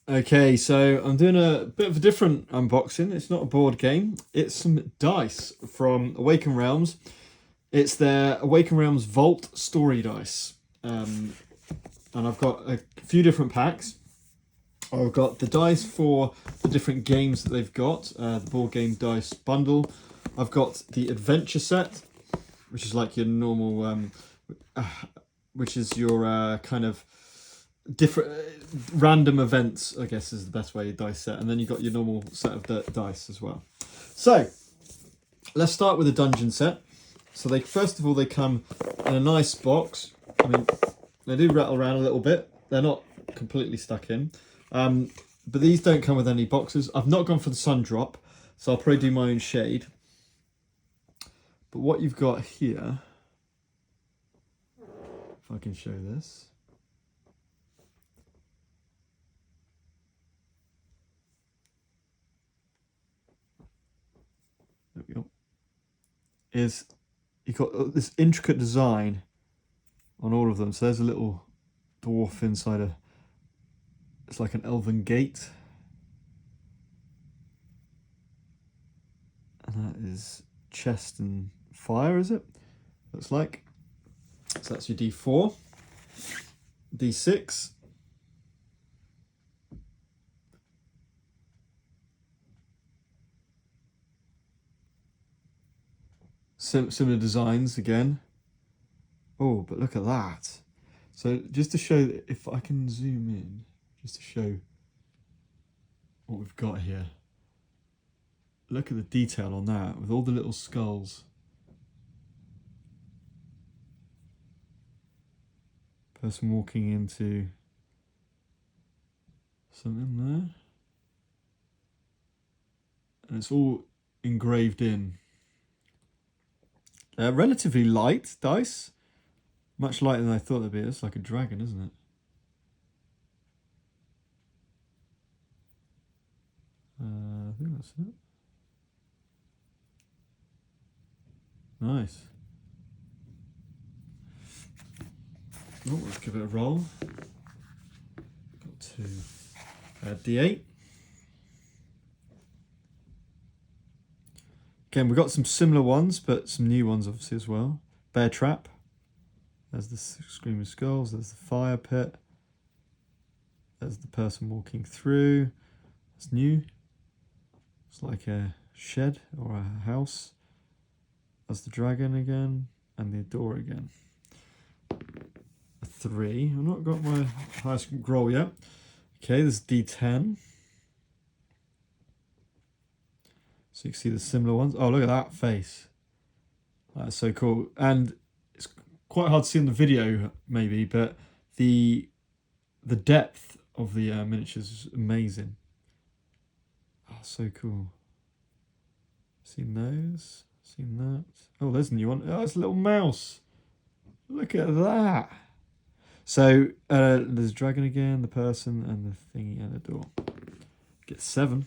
Okay, so I'm doing a bit of a different unboxing. It's not a board game. It's some dice from Awaken Realms. It's their Awaken Realms Vault Story Dice. And I've got a few different packs. I've got the dice for the different games that they've got, the board game dice bundle. I've got the adventure set, which is like your normal, which is your kind of different random events, I guess is the best way, dice set. And then you've got your normal set of dice as well. So let's start with the dungeon set. So they first of all, they come in a nice box. I mean, they do rattle around a little bit. They're not completely stuck in. But these don't come with any boxes. I've not gone for the sun drop, so I'll probably do my own shade. But what you've got here, if I can show this. There we go. Is you've got this intricate design on all of them. So there's a little dwarf inside a, it's like an elven gate. And that is chest and fire, is it? Looks like. So that's your D4. D6. Similar designs again. Oh, but look at that. So just to show, if I can zoom in, just to show what we've got here. Look at the detail on that with all the little skulls. Person walking into something there. And it's all engraved in. Relatively light dice. Much lighter than I thought they'd be. It's like a dragon, isn't it? I think that's it. Nice. Oh, let's give it a roll. Got to D8. Again, we've got some similar ones, but some new ones obviously as well. Bear trap. There's the screaming skulls. There's the fire pit. There's the person walking through. It's new. It's like a shed or a house. There's the dragon again and the door again. A 3. I've not got my highest roll yet. Okay, there's D10. So you can see the similar ones. Oh, look at that face. That's so cool. And it's quite hard to see in the video, maybe, but the depth of the miniatures is amazing. Oh, so cool. Seen those? Seen that? Oh, there's a new one. Oh, it's a little mouse. Look at that. So there's a dragon again, the person, and the thingy and the door. Get 7.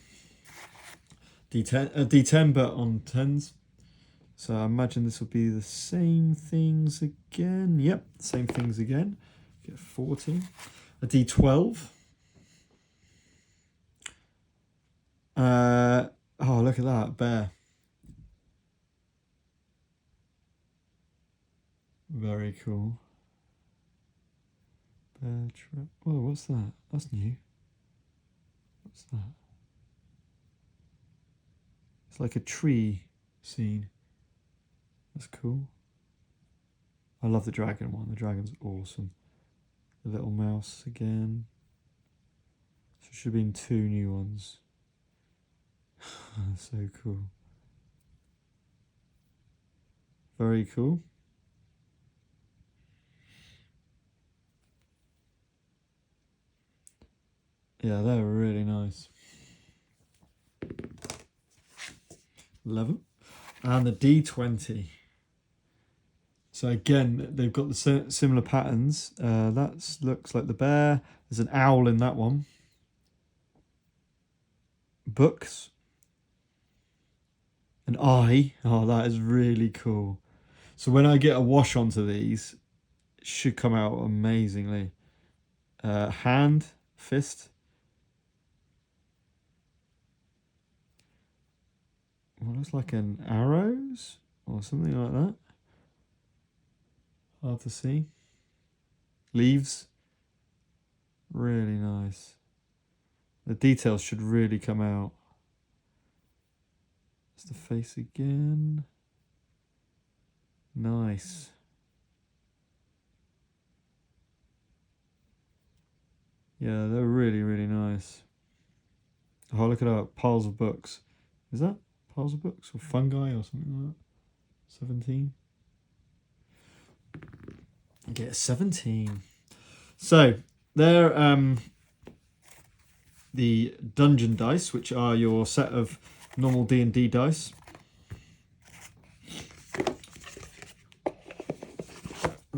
D10, D10, but on 10s. So I imagine this will be the same things again. Yep, same things again. Get 14. A D12. Oh, look at that, bear. Very cool. Bear trap. Oh, what's that? That's new. What's that? It's like a tree scene. That's cool. I love the dragon one. The dragon's awesome. The little mouse again. So there should be 2 new ones. So cool. Very cool. Yeah, they're really nice. 11. And the D20. So again, they've got the similar patterns. That looks like the bear. There's an owl in that one. Books. An eye. Oh, that is really cool. So when I get a wash onto these, it should come out amazingly. Hand, fist. what looks like an arrows or something like that. Hard to see. Leaves. Really nice. The details should really come out. It's the face again. Nice. Yeah, they're really, really nice. Oh, look at that. Piles of books. Is that piles of books or fungi or something like that? 17. Get 17. So, they're the dungeon dice, which are your set of normal D&D dice.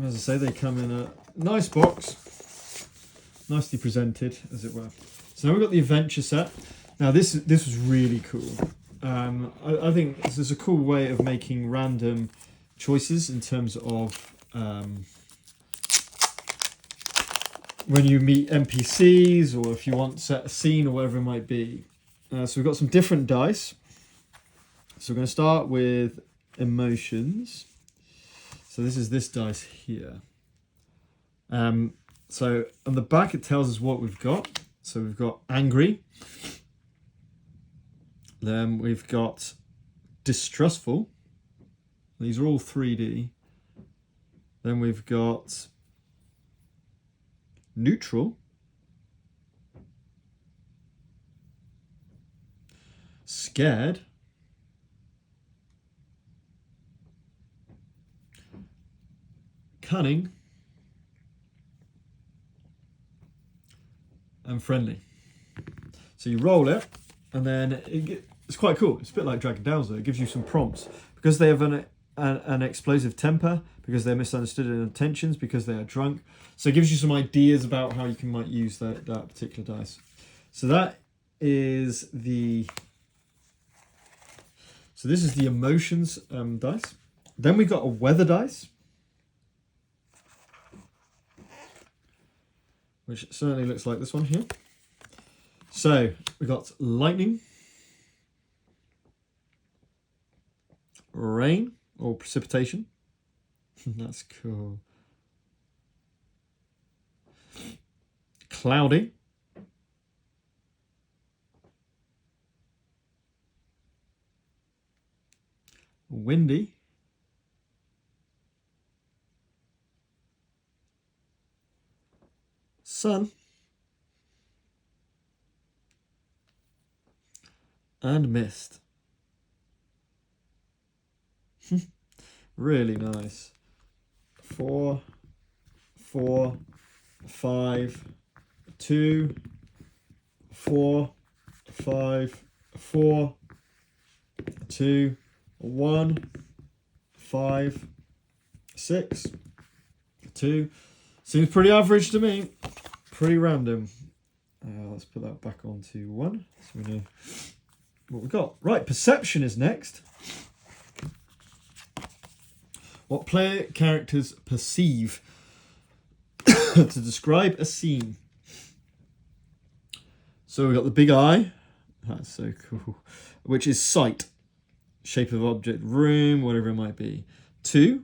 As I say, they come in a nice box. Nicely presented, as it were. So now we've got the adventure set. Now this was really cool. I think this is a cool way of making random choices in terms of when you meet NPCs or if you want to set a scene or whatever it might be. So we've got some different dice. So we're going to start with emotions. So this is this dice here. So on the back it tells us what we've got. So we've got angry. Then we've got distrustful. These are all 3D. Then we've got neutral. Scared. Cunning. And friendly. So you roll it, and then it's quite cool. It's a bit like Dragon Dowser. It gives you some prompts because they have an explosive temper, because they're misunderstood in intentions, because they are drunk. So it gives you some ideas about how you might use that particular dice. So that is the. So this is the emotions dice. Then we've got a weather dice, which certainly looks like this one here. So we've got lightning, rain or precipitation. That's cool. Cloudy. Windy. Sun. And mist. Really nice. 4, 4, 5, 2, 4, 5, 4, 2, 1, 5, 6, 2. Seems pretty average to me. Pretty random. Let's put that back onto 1 so we know what we've got. Right, perception is next. What player characters perceive to describe a scene. So we've got the big eye. That's so cool. Which is sight. Shape of object, room, whatever it might be. 2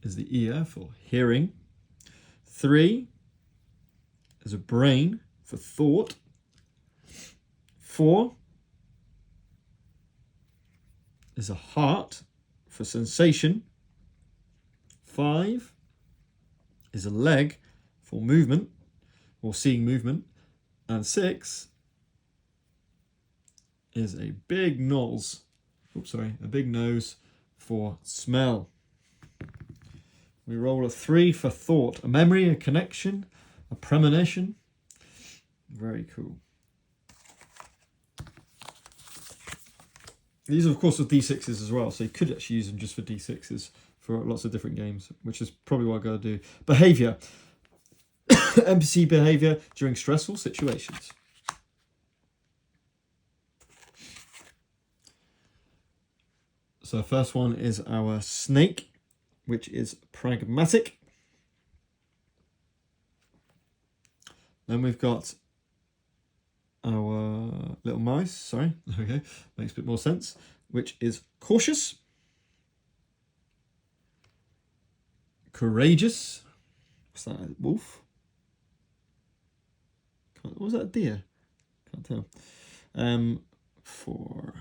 is the ear for hearing. 3 is a brain for thought. 4 is a heart for sensation. 5 is a leg for movement or seeing movement. And 6 is a big nose. A big nose for smell. We roll a 3 for thought. A memory, a connection, a premonition. Very cool. These are, of course, with D6s as well, so you could actually use them just for D6s for lots of different games, which is probably what I've got to do. Behaviour. NPC behaviour during stressful situations. So the first one is our snake, which is pragmatic. Then we've got our little mouse. Sorry, there we go. Makes a bit more sense. which is cautious, courageous. What's that? A wolf? What was that? A deer? Can't tell. 4.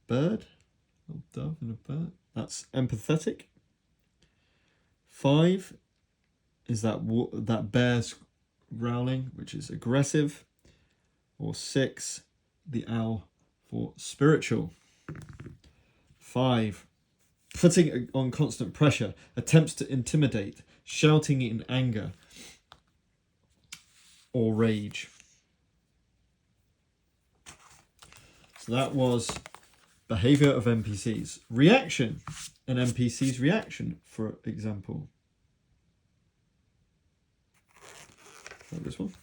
Bird. A dove and a bird. That's empathetic. 5 is that bear's growling, which is aggressive. Or 6, the owl for spiritual. 5, putting on constant pressure, attempts to intimidate, shouting in anger or rage. So that was behavior of NPCs. Reaction, an NPC's reaction, for example. Like this one.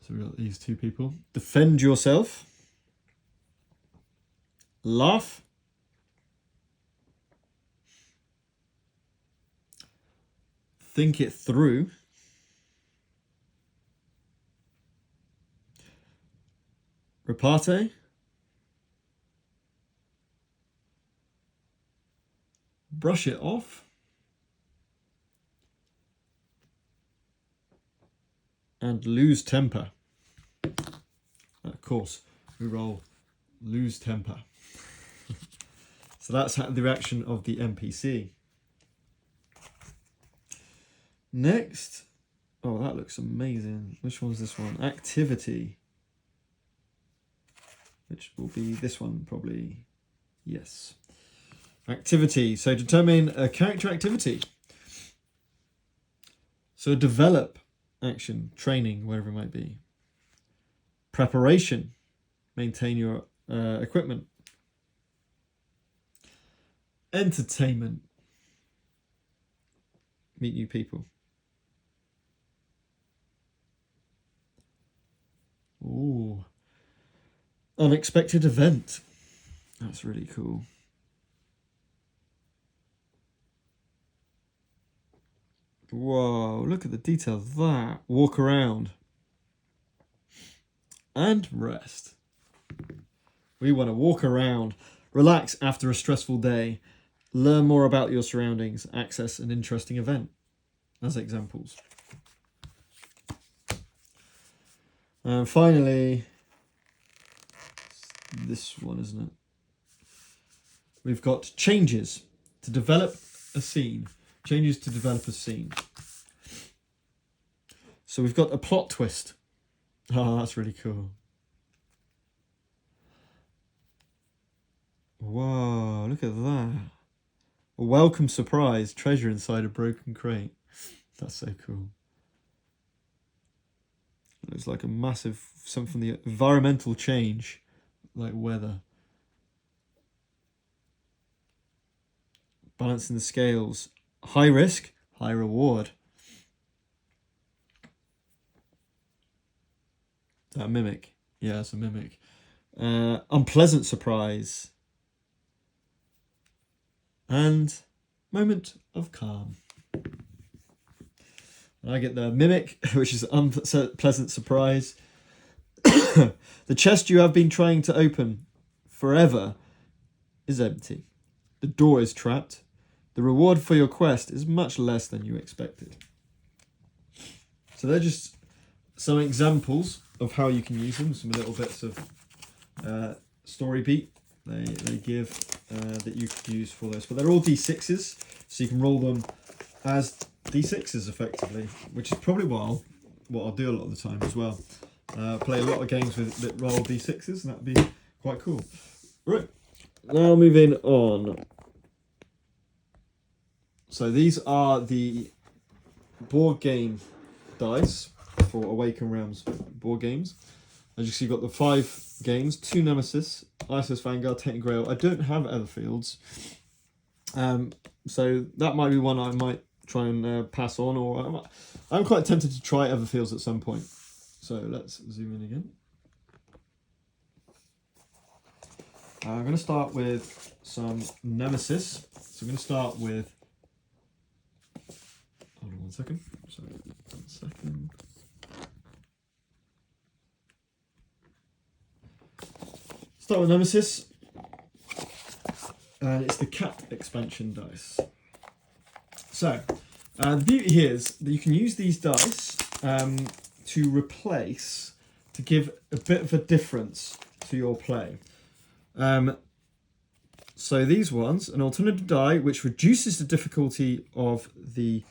So we've got these 2 people. Defend yourself. Laugh. Think it through. Repartee. Brush it off. And lose temper. Of course, we roll lose temper. So that's the reaction of the NPC. Next, oh, that looks amazing. Which one's this one? Activity. Which will be this one, probably. Yes. Activity. So determine a character activity. So develop action, training, wherever it might be. Preparation. Maintain your equipment. Entertainment. Meet new people. Ooh. Unexpected event. That's really cool. Whoa, look at the detail of that. Walk around. And rest. We want to walk around, relax after a stressful day, learn more about your surroundings, access an interesting event, as examples. And finally, this one, isn't it? We've got changes to develop a scene. Changes to develop a scene. So we've got a plot twist. Oh, that's really cool. Whoa, look at that. A welcome surprise, treasure inside a broken crate. That's so cool. It looks like a massive, something from the environmental change, like weather. Balancing the scales. High risk, high reward. Is that a mimic? Yeah, it's a mimic. Unpleasant surprise. And moment of calm. I get the mimic, which is unpleasant surprise. The chest you have been trying to open forever is empty. The door is trapped. The reward for your quest is much less than you expected. So they're just some examples of how you can use them. Some little bits of story beat they give that you could use for this. But they're all D6s, so you can roll them as D6s effectively, which is probably what I'll do a lot of the time as well. Play a lot of games that roll D6s, and that'd be quite cool. Right, now moving on. So these are the board game dice for Awaken Realms board games. As you see, you've got the 5 games, 2 Nemesis, Isis Vanguard, Tainted Grail. I don't have Everfields, so that might be one I might try and pass on, or I'm quite tempted to try Everfields at some point. So let's zoom in again. I'm going to start with some Nemesis. So I'm going to start with... Hold on 1 second. Sorry, 1 second. Start with Nemesis. And it's the cat expansion dice. So, the beauty here is that you can use these dice to replace, to give a bit of a difference to your play. So these ones, an alternative die which reduces the difficulty of the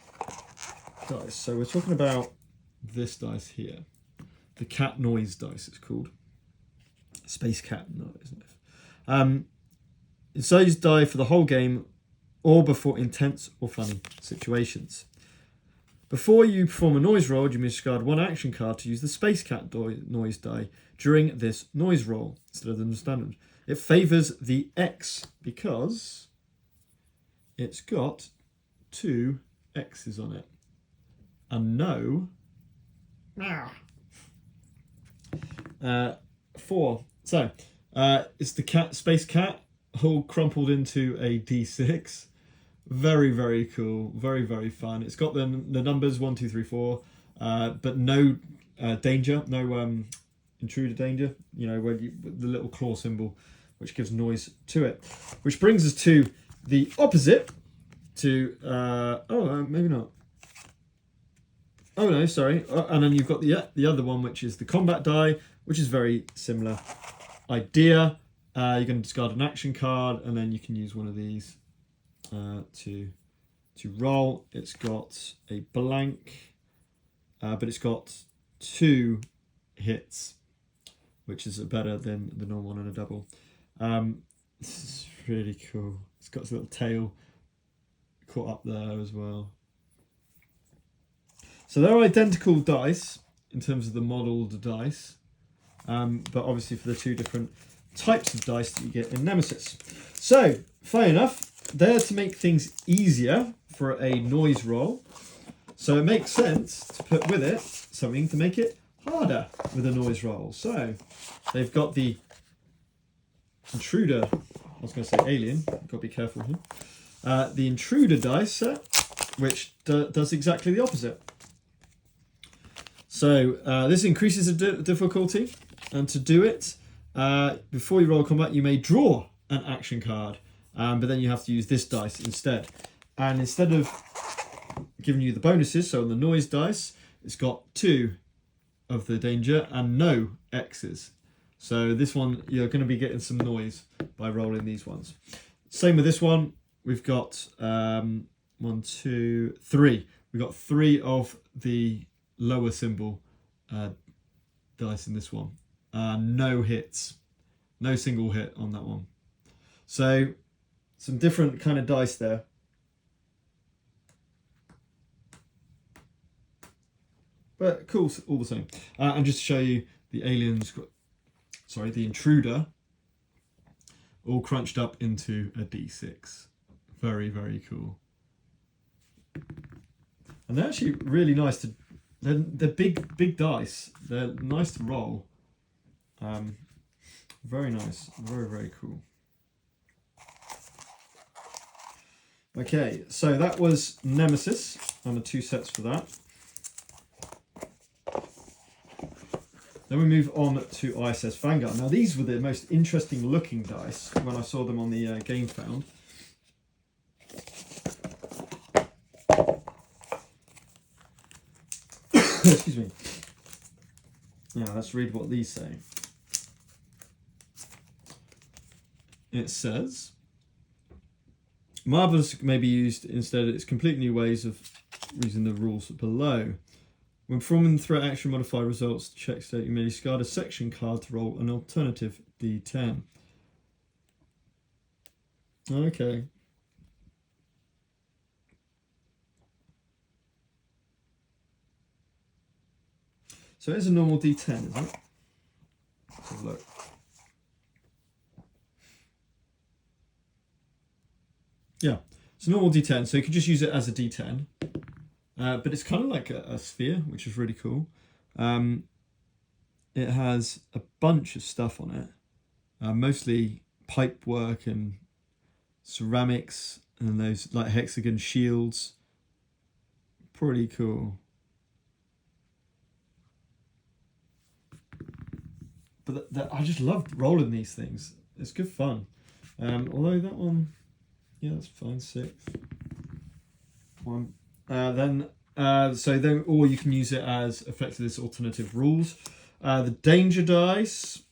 dice. So we're talking about this dice here. The cat noise dice, it's called. Space cat noise. It's used die for the whole game or before intense or funny situations. Before you perform a noise roll, you may discard one action card to use the Space Cat noise die during this noise roll instead of the standard. It favours the X because it's got 2 X's on it and no 4. So it's the cat, Space Cat, all crumpled into a D6. Very, very cool. Very, very fun. It's got the numbers 1, 2, 3, 4, but no danger, no intruder danger. You know, where the little claw symbol, which gives noise to it. Which brings us to the opposite. To maybe not. Oh no, sorry. And then you've got the other one, which is the combat die, which is very similar idea. You're going to discard an action card, and then you can use one of these to roll. It's got a blank, but it's got 2 hits, which is better than the normal one and a double. This is really cool. It's got its little tail caught up there as well. So they're identical dice in terms of the modelled dice, but obviously for the 2 different types of dice that you get in Nemesis. So, fair enough, they're to make things easier for a noise roll. So it makes sense to put with it something to make it harder with a noise roll. So they've got the intruder, I was going to say alien, got to be careful here. The intruder dice set, which does exactly the opposite. So this increases the difficulty, and to do it, before you roll combat, you may draw an action card, but then you have to use this dice instead. And instead of giving you the bonuses, so on the noise dice, it's got 2 of the danger and no X's. So this one, you're going to be getting some noise by rolling these ones. Same with this one. We've got 1, 2, 3. We've got 3 of the lower symbol dice in this one. No hits. No single hit on that one. So some different kind of dice there. But cool, all the same. And just to show you the aliens, sorry, the intruder, all crunched up into a D6. Very, very cool. And they're actually really nice to, they're big dice. They're nice to roll. Very nice, very, very cool. Okay, so that was Nemesis and the 2 sets for that. Then we move on to ISS Vanguard. Now these were the most interesting looking dice when I saw them on the Game Found. Excuse me. Now let's read what these say. It says, Marvelous may be used instead. It's completely new ways of using the rules below. When performing threat action modifier results check state, you may discard a section card to roll an alternative D10. Okay. So it's a normal D10, isn't it? Let's have a look. Yeah, it's a normal D10, so you could just use it as a D10. But it's kind of like a sphere, which is really cool. It has a bunch of stuff on it, mostly pipe work and ceramics and those like hexagon shields. Pretty cool. but I just love rolling these things. It's good fun. Although that one, yeah, that's fine. 6. 1. Or you can use it as effectively this alternative rules. The danger dice.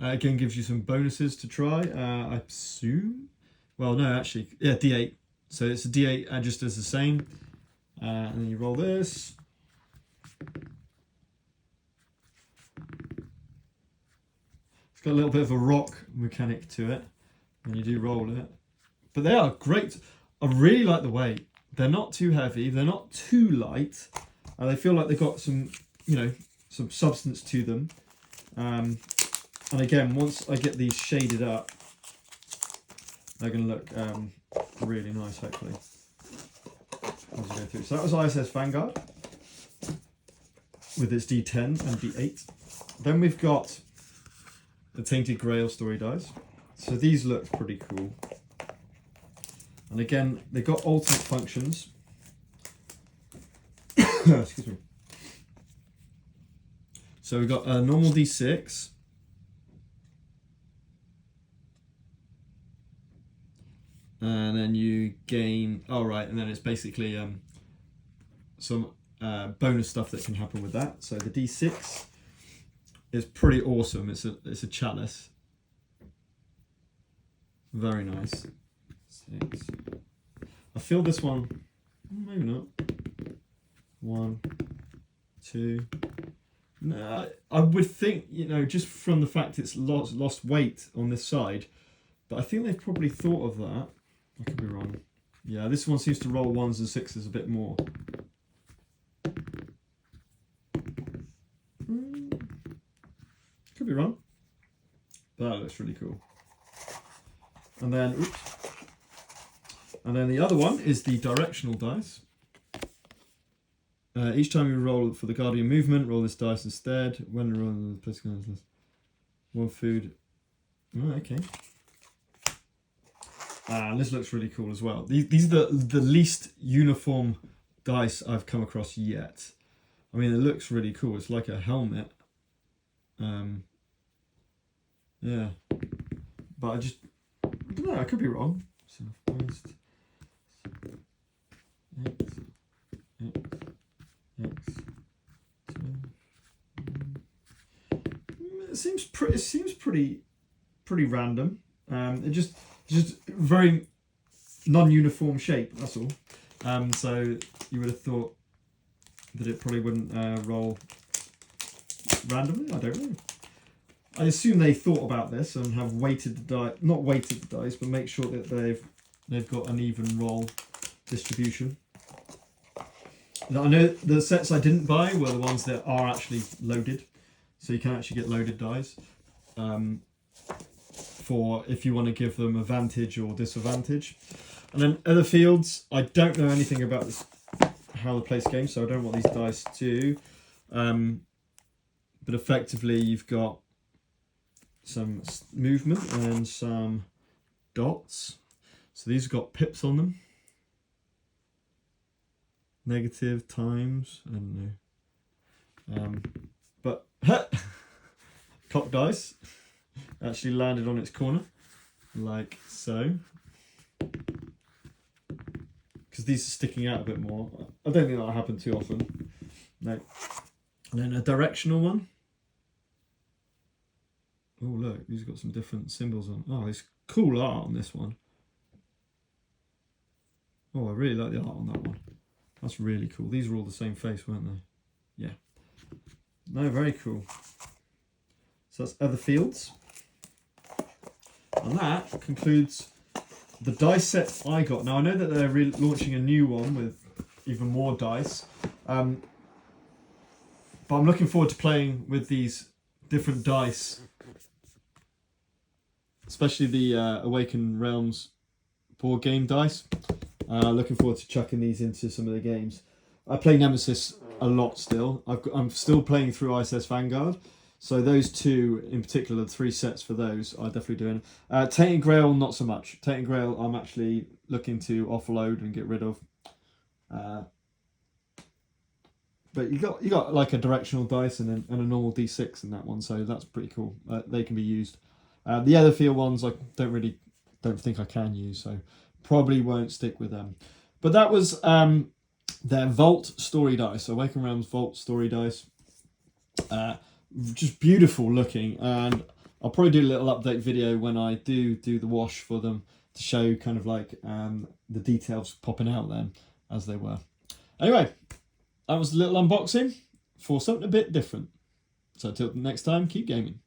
Again, gives you some bonuses to try, I assume. Well, no, actually, yeah, D8. So it's a D8 just as the same. And then you roll this. It's got a little bit of a rock mechanic to it when you do roll it. But they are great. I really like the weight. They're not too heavy. They're not too light. They feel like they've got some, some substance to them. And again, once I get these shaded up, they're going to look really nice, hopefully, as we go through. So that was ISS Vanguard with its D10 and D8. Then we've got the Tainted Grail story dice. So these look pretty cool. And again, they've got alternate functions. Excuse me. So we've got a normal D6. And then you gain, and then it's basically some bonus stuff that can happen with that. So the D6 is pretty awesome. It's a chalice. Very nice. 6. I feel this one, maybe not. 1, 2. No, I would think, just from the fact it's lost weight on this side, but I think they've probably thought of that. I could be wrong. Yeah, this one seems to roll 1s and 6s a bit more. Could be wrong. But that looks really cool. And then, the other one is the directional dice. Each time you roll for the Guardian movement, roll this dice instead. When rolling the place, 1 food. Oh, okay. And this looks really cool as well. These are the least uniform dice I've come across yet. I mean, it looks really cool. It's like a helmet. Yeah. But I don't know, I could be wrong. So first, X, 2. It seems pretty random. It just very non-uniform shape. That's all. So you would have thought that it probably wouldn't roll randomly. I don't know. I assume they thought about this and have weighted the dice, not weighted the dice, but make sure that they've got an even roll distribution. Now, I know the sets I didn't buy were the ones that are actually loaded, so you can actually get loaded dice for if you want to give them advantage or disadvantage. And then other fields, I don't know anything about this, how to place games, so I don't know what these dice do. But effectively, you've got some movement and some dots. So these have got pips on them. Negative, times, I don't know. But cock dice actually landed on its corner, like so. Because these are sticking out a bit more. I don't think that'll happen too often. No. And then a directional one. Oh look, these have got some different symbols on. Oh, it's cool art on this one. Oh, I really like the art on that one. That's really cool. These were all the same face, weren't they? Yeah. No, very cool. So that's other fields. And that concludes the dice set I got. Now I know that they're launching a new one with even more dice. But I'm looking forward to playing with these different dice. Especially the Awaken Realms board game dice. Looking forward to chucking these into some of the games. I play Nemesis a lot still. I'm still playing through ISS Vanguard. So those two in particular, the 3 sets for those, I'm definitely doing. Tainted Grail, not so much. Tainted Grail, I'm actually looking to offload and get rid of. But you got like a directional dice and a normal D6 in that one, so that's pretty cool. They can be used. The other field ones I don't think I can use, so probably won't stick with them. But that was their Vault story dice, Awaken Realms Vault story dice. Just beautiful looking, and I'll probably do a little update video when I do the wash for them to show kind of like the details popping out then as they were. Anyway, that was a little unboxing for something a bit different. So until next time, keep gaming.